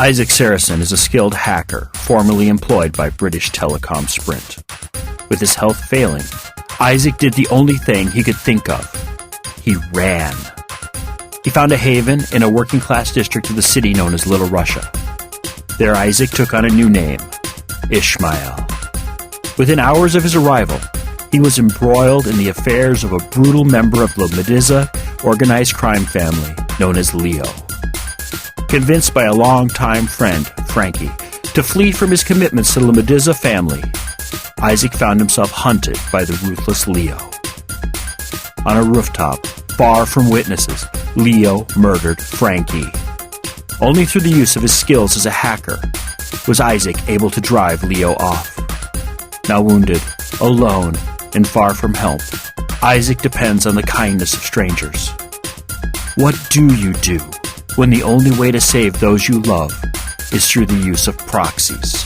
Isaac Sarason is a skilled hacker formerly employed by British Telecom-Sprint. With his health failing, Isaac did the only thing he could think of. He ran. He found a haven in a working-class district of the city known as Little Russia. There Isaac took on a new name, Ishmael. Within hours of his arrival, he was embroiled in the affairs of a brutal member of Lomidze organized crime family known as Leo. Convinced by a longtime friend, Frankie, to flee from his commitments to the Lomidze family, Isaac found himself hunted by the ruthless Leo. On a rooftop, far from witnesses, Leo murdered Frankie. Only through the use of his skills as a hacker was Isaac able to drive Leo off. Now wounded, alone, and far from help, Isaac depends on the kindness of strangers. What do you do when the only way to save those you love is through the use of proxies?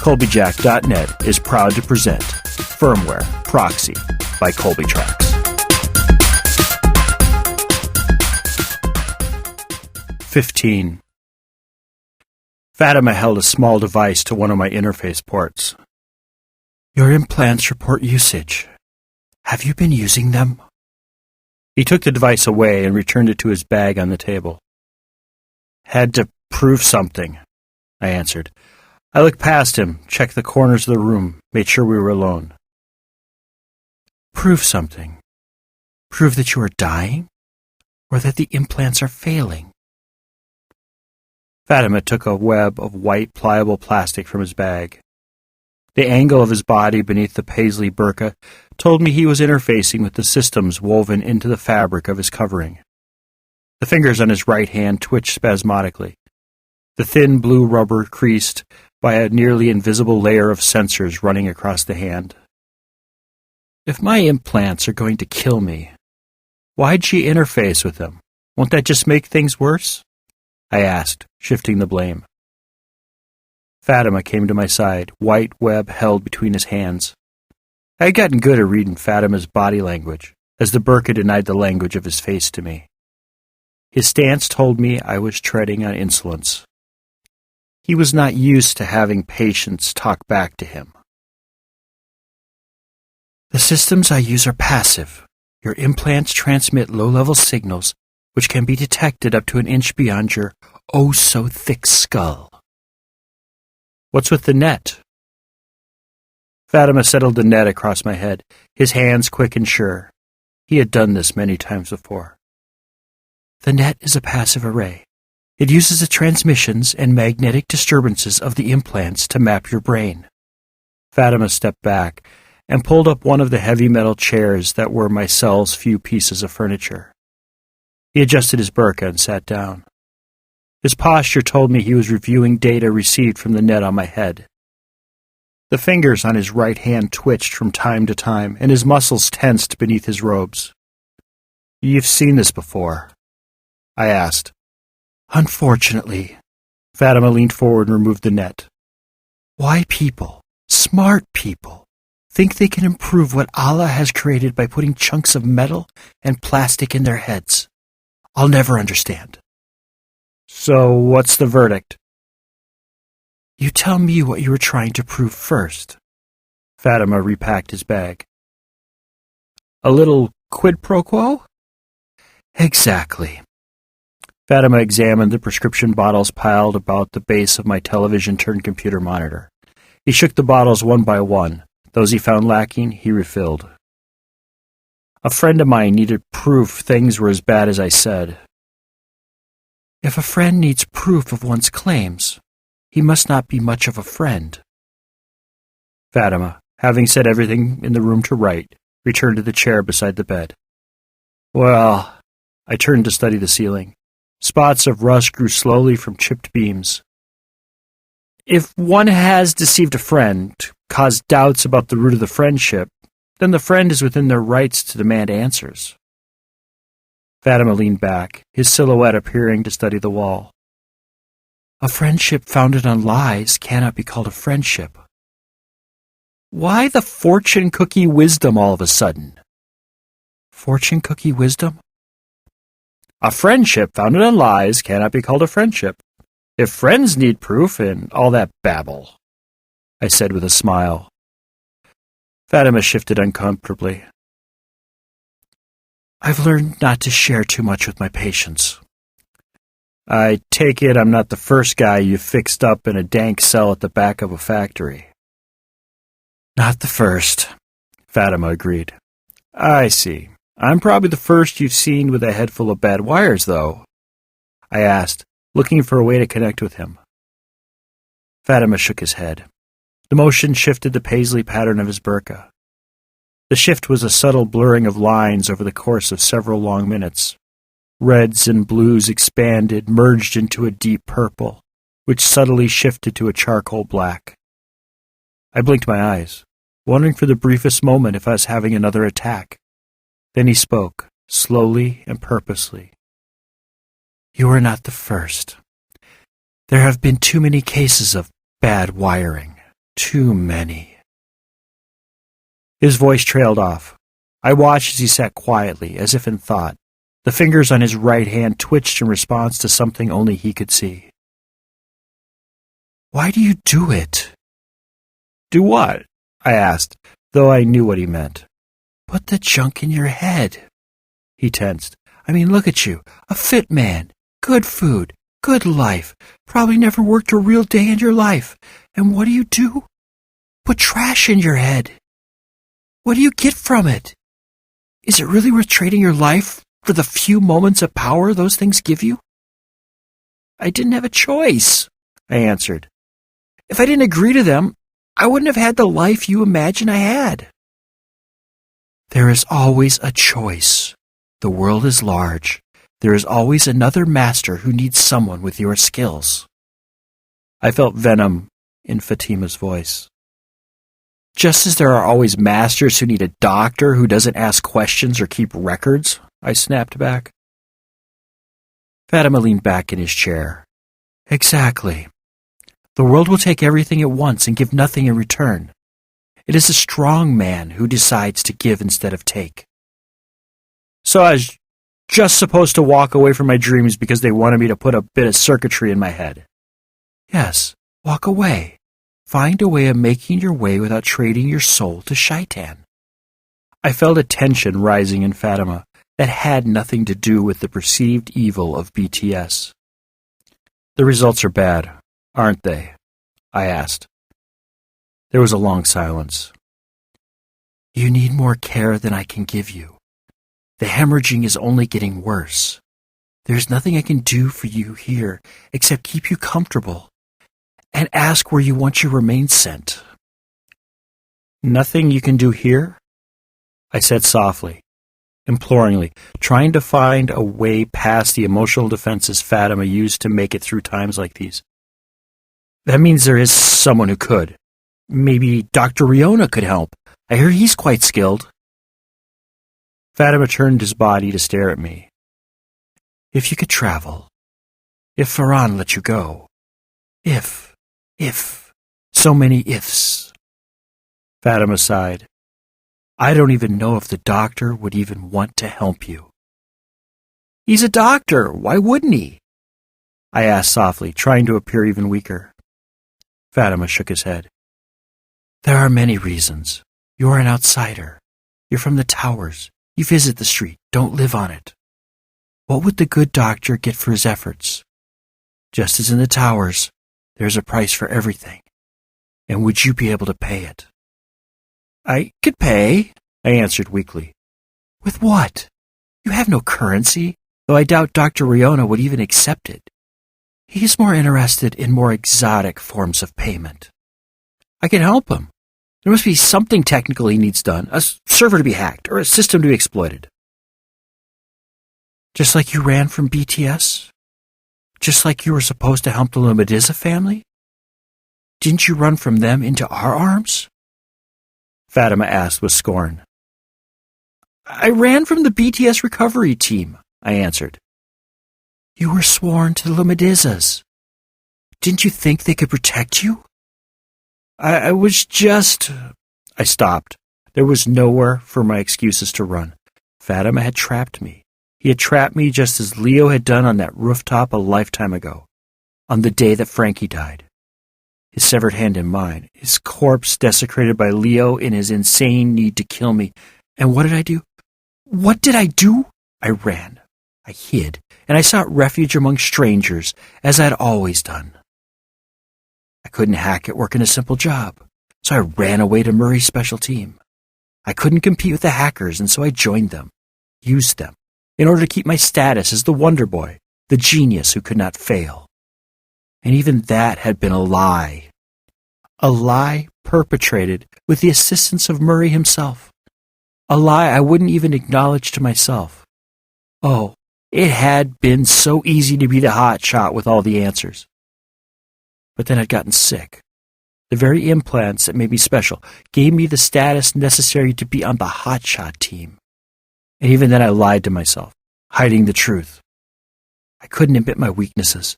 Colbyjack.net is proud to present Firmware Proxy by Colbytrax. 15. Fatima held a small device to one of my interface ports. Your implants report usage. Have you been using them? He took the device away and returned it to his bag on the table. Had to prove something, I answered. I looked past him, checked the corners of the room, made sure we were alone. Prove something? Prove that you are dying? Or that the implants are failing? Fatima took a web of white, pliable plastic from his bag. The angle of his body beneath the paisley burqa told me he was interfacing with the systems woven into the fabric of his covering. The fingers on his right hand twitched spasmodically, the thin blue rubber creased by a nearly invisible layer of sensors running across the hand. If my implants are going to kill me, why'd she interface with them? Won't that just make things worse? I asked, shifting the blame. Fatima came to my side, white web held between his hands. I had gotten good at reading Fatima's body language, as the burqa denied the language of his face to me. His stance told me I was treading on insolence. He was not used to having patients talk back to him. The systems I use are passive. Your implants transmit low-level signals which can be detected up to an inch beyond your oh-so-thick skull. What's with the net? Fatima settled the net across my head, his hands quick and sure. He had done this many times before. The net is a passive array. It uses the transmissions and magnetic disturbances of the implants to map your brain. Fatima stepped back and pulled up one of the heavy metal chairs that were my cell's few pieces of furniture. He adjusted his burqa and sat down. His posture told me he was reviewing data received from the net on my head. The fingers on his right hand twitched from time to time, and his muscles tensed beneath his robes. You've seen this before, I asked. Unfortunately. Fatima leaned forward and removed the net. Why people, smart people, think they can improve what Allah has created by putting chunks of metal and plastic in their heads? I'll never understand. So what's the verdict? You tell me what you were trying to prove first. Fatima repacked his bag. A little quid pro quo? Exactly. Fatima examined the prescription bottles piled about the base of my television-turned-computer monitor. He shook the bottles one by one. Those he found lacking, he refilled. A friend of mine needed proof things were as bad as I said. If a friend needs proof of one's claims, he must not be much of a friend. Fatima, having said everything in the room to right, returned to the chair beside the bed. Well, I turned to study the ceiling. Spots of rust grew slowly from chipped beams. If one has deceived a friend, caused doubts about the root of the friendship, then the friend is within their rights to demand answers. Fatima leaned back, his silhouette appearing to study the wall. A friendship founded on lies cannot be called a friendship. Why the fortune cookie wisdom all of a sudden? Fortune cookie wisdom? A friendship founded on lies cannot be called a friendship. if friends need proof and all that babble, I said with a smile. Fatima shifted uncomfortably. I've learned not to share too much with my patients. I take it I'm not the first guy you fixed up in a dank cell at the back of a factory. Not the first, Fatima agreed. I see. I'm probably the first you've seen with a head full of bad wires, though, I asked, looking for a way to connect with him. Fatima shook his head. The motion shifted the paisley pattern of his burqa. The shift was a subtle blurring of lines over the course of several long minutes. Reds and blues expanded, merged into a deep purple, which subtly shifted to a charcoal black. I blinked my eyes, wondering for the briefest moment if I was having another attack. Then he spoke, slowly and purposely. You are not the first. There have been too many cases of bad wiring. Too many. His voice trailed off. I watched as he sat quietly, as if in thought. The fingers on his right hand twitched in response to something only he could see. Why do you do it? Do what? I asked, though I knew what he meant. Put the junk in your head. He tensed. I mean, look at you. A fit man. Good food. Good life. Probably never worked a real day in your life. And what do? Put trash in your head. What do you get from it? Is it really worth trading your life for the few moments of power those things give you? I didn't have a choice, I answered. If I didn't agree to them, I wouldn't have had the life you imagine I had. There is always a choice. The world is large. There is always another master who needs someone with your skills. I felt venom in Fatima's voice. Just as there are always masters who need a doctor who doesn't ask questions or keep records, I snapped back. Fatima leaned back in his chair. Exactly. The world will take everything at once and give nothing in return. It is a strong man who decides to give instead of take. So I was just supposed to walk away from my dreams because they wanted me to put a bit of circuitry in my head. Yes, walk away. Find a way of making your way without trading your soul to Shaitan. I felt a tension rising in Fatima that had nothing to do with the perceived evil of BTS. The results are bad, aren't they? I asked. There was a long silence. You need more care than I can give you. The hemorrhaging is only getting worse. There's nothing I can do for you here except keep you comfortable and ask where you want your remains sent. Nothing you can do here? I said softly, imploringly, trying to find a way past the emotional defenses Fatima used to make it through times like these. That means there is someone who could. Maybe Dr. Riona could help. I hear he's quite skilled. Fatima turned his body to stare at me. If you could travel. If Farhan let you go. If. So many ifs. Fatima sighed. I don't even know if the doctor would even want to help you. He's a doctor. Why wouldn't he? I asked softly, trying to appear even weaker. Fatima shook his head. There are many reasons. You're an outsider. You're from the towers. You visit the street, don't live on it. What would the good doctor get for his efforts? Just as in the towers, there's a price for everything. And would you be able to pay it? I could pay, I answered weakly. With what? You have no currency, though I doubt Dr. Riona would even accept it. He's more interested in more exotic forms of payment. I can help him. There must be something technical he needs done, a server to be hacked, or a system to be exploited. Just like you ran from BTS? Just like you were supposed to help the Lomidze family? Didn't you run from them into our arms? Fatima asked with scorn. I ran from the BTS recovery team, I answered. You were sworn to the Lomidzes. Didn't you think they could protect you? I was just... I stopped. There was nowhere for my excuses to run. Fatima had trapped me. He had trapped me just as Leo had done on that rooftop a lifetime ago. on the day that Frankie died. His severed hand in mine, his corpse desecrated by Leo in his insane need to kill me. And what did I do? What did I do? I ran. I hid, and I sought refuge among strangers, as I'd always done. I couldn't hack it working a simple job, so I ran away to Murray's special team. I couldn't compete with the hackers, and so I joined them, used them, in order to keep my status as the wonder boy, the genius who could not fail. And even that had been a lie perpetrated with the assistance of Murray himself, a lie I wouldn't even acknowledge to myself. Oh, it had been so easy to be the hot shot with all the answers. But then I'd gotten sick. The very implants that made me special gave me the status necessary to be on the hotshot team. And even then I lied to myself, hiding the truth. I couldn't admit my weaknesses.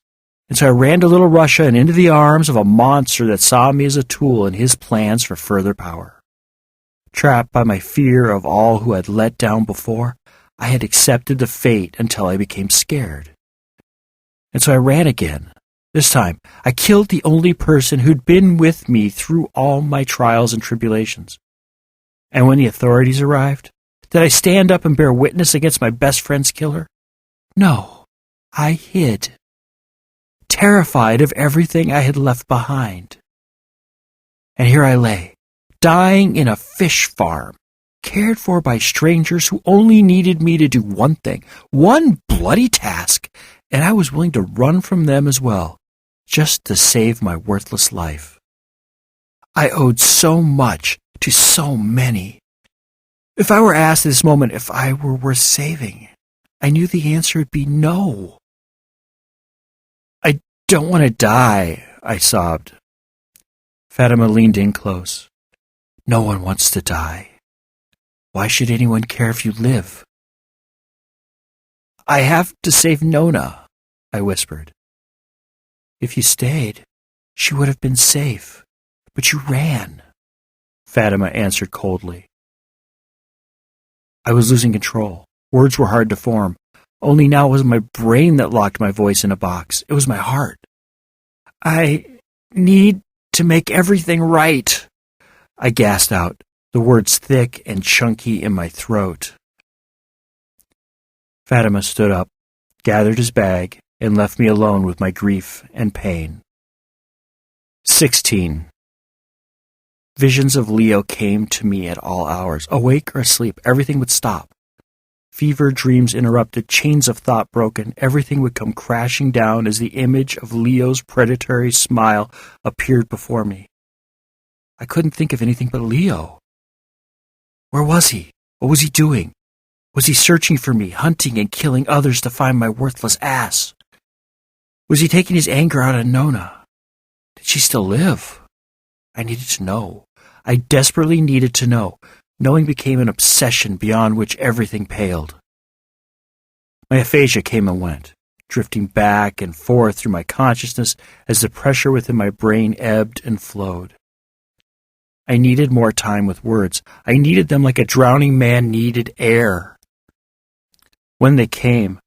And so I ran to Little Russia and into the arms of a monster that saw me as a tool in his plans for further power. Trapped by my fear of all who had let down before, I had accepted the fate until I became scared. And so I ran again. This time, I killed the only person who'd been with me through all my trials and tribulations. And when the authorities arrived, did I stand up and bear witness against my best friend's killer? No, I hid, terrified of everything I had left behind. And here I lay, dying in a fish farm, cared for by strangers who only needed me to do one thing, one bloody task, and I was willing to run from them as well, just to save my worthless life. I owed so much to so many. If I were asked at this moment if I were worth saving, I knew the answer would be no. I don't want to die, I sobbed. Fatima leaned in close. No one wants to die. Why should anyone care if you live? I have to save Nona, I whispered. If you stayed, she would have been safe. But you ran, Fatima answered coldly. I was losing control. Words were hard to form. Only now it was my brain that locked my voice in a box. It was my heart. I need to make everything right, I gasped out, the words thick and chunky in my throat. Fatima stood up, gathered his bag, and left me alone with my grief and pain. 16. Visions of Leo came to me at all hours. Awake or asleep, everything would stop. Fever dreams interrupted, chains of thought broken. Everything would come crashing down as the image of Leo's predatory smile appeared before me. I couldn't think of anything but Leo. Where was he? What was he doing? Was he searching for me, hunting and killing others to find my worthless ass? Was he taking his anger out on Nona? Did she still live? I needed to know. I desperately needed to know. Knowing became an obsession beyond which everything paled. My aphasia came and went, drifting back and forth through my consciousness as the pressure within my brain ebbed and flowed. I needed more time with words. I needed them like a drowning man needed air. When they came,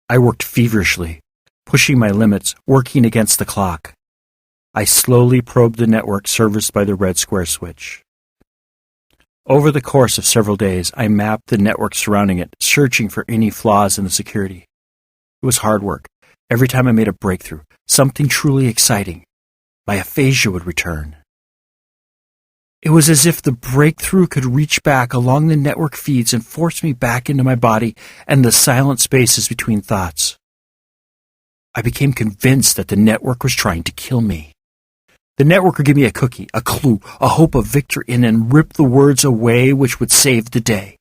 I worked feverishly, pushing my limits, working against the clock. I slowly probed the network serviced by the red square switch. Over the course of several days, I mapped the network surrounding it, searching for any flaws in the security. It was hard work. Every time I made a breakthrough, something truly exciting, my aphasia would return. It was as if the breakthrough could reach back along the network feeds and force me back into my body and the silent spaces between thoughts. I became convinced that the network was trying to kill me. The network would give me a cookie, a clue, a hope of victory, and then rip the words away which would save the day.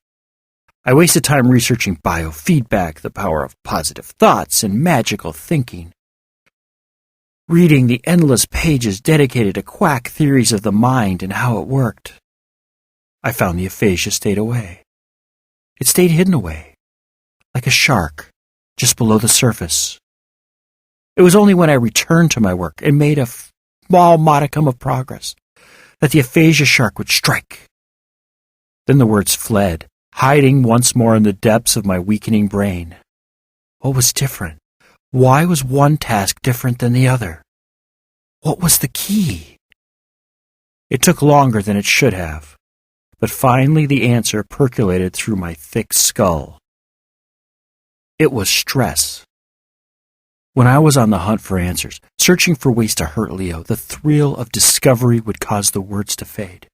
I wasted time researching biofeedback, the power of positive thoughts, and magical thinking. Reading the endless pages dedicated to quack theories of the mind and how it worked. I found the aphasia stayed away. It stayed hidden away, like a shark, just below the surface. It was only when I returned to my work and made a small modicum of progress that the aphasia shark would strike. Then the words fled, hiding once more in the depths of my weakening brain. What was different? Why was one task different than the other? What was the key? It took longer than it should have, but finally the answer percolated through my thick skull. It was stress. When I was on the hunt for answers, searching for ways to hurt Leo, the thrill of discovery would cause the words to fade.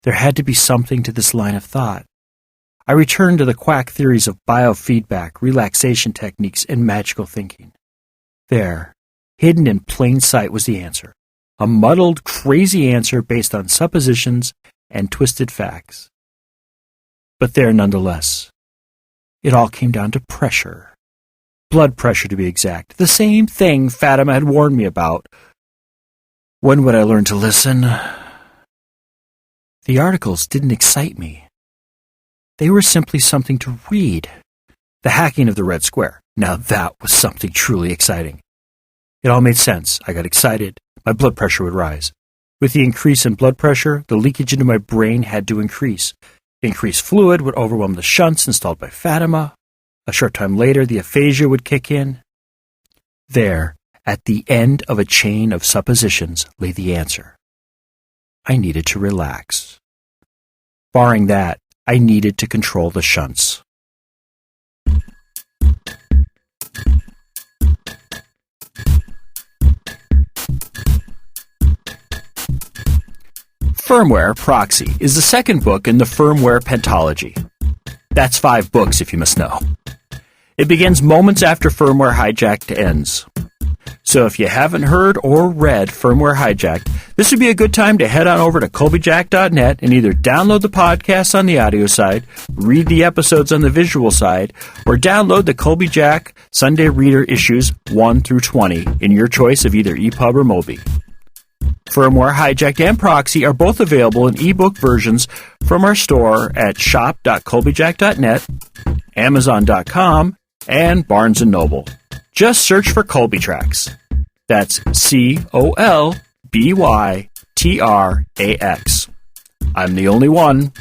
There had to be something to this line of thought. I returned to the quack theories of biofeedback, relaxation techniques, and magical thinking. There, hidden in plain sight, was the answer. A muddled, crazy answer based on suppositions and twisted facts. But there nonetheless. It all came down to pressure. Blood pressure, to be exact. The same thing Fatima had warned me about. When would I learn to listen? The articles didn't excite me. They were simply something to read. The hacking of the Red Square. Now that was something truly exciting. It all made sense. I got excited. My blood pressure would rise. With the increase in blood pressure, the leakage into my brain had to increase. Increased fluid would overwhelm the shunts installed by Fatima. A short time later, the aphasia would kick in. There, at the end of a chain of suppositions, lay the answer. I needed to relax. Barring that, I needed to control the shunts. Firmware, Proxy, is the second book in the Firmware pentology. That's 5 books, if you must know. It begins moments after Firmware Hijacked ends. So if you haven't heard or read Firmware Hijacked, this would be a good time to head on over to Colbyjack.net and either download the podcast on the audio side, read the episodes on the visual side, or download the Colbyjack Sunday Reader issues 1 through 20 in your choice of either EPUB or Mobi. Firmware, Hijacked, and Proxy are both available in ebook versions from our store at shop.colbyjack.net, amazon.com, and Barnes & Noble. Just search for Colbytrax. That's Colbytrax. I'm the only one.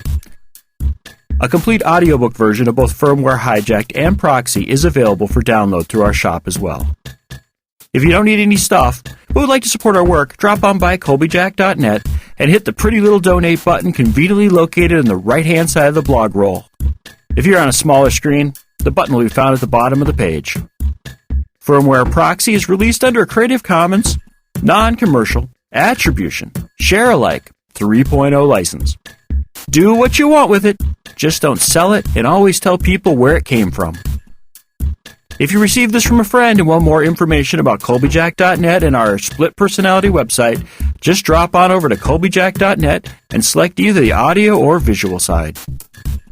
A complete audiobook version of both Firmware, Hijacked, and Proxy is available for download through our shop as well. If you don't need any stuff, but would like to support our work, drop on by Colbyjack.net and hit the pretty little donate button conveniently located on the right-hand side of the blog roll. If you're on a smaller screen, the button will be found at the bottom of the page. Firmware Proxy is released under a Creative Commons, non-commercial, attribution, share-alike 3.0 license. Do what you want with it, just don't sell it, and always tell people where it came from. If you received this from a friend and want more information about Colbyjack.net and our split personality website, just drop on over to Colbyjack.net and select either the audio or visual side.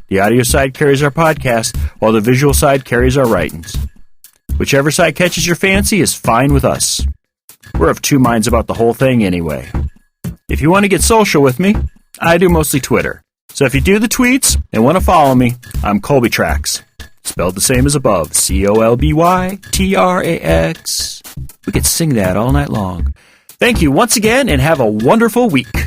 The audio side carries our podcast, while the visual side carries our writings. Whichever side catches your fancy is fine with us. We're of two minds about the whole thing anyway. If you want to get social with me, I do mostly Twitter. So if you do the tweets and want to follow me, I'm Colbytrax. Spelled the same as above, Colbytrax. We could sing that all night long. Thank you once again and have a wonderful week.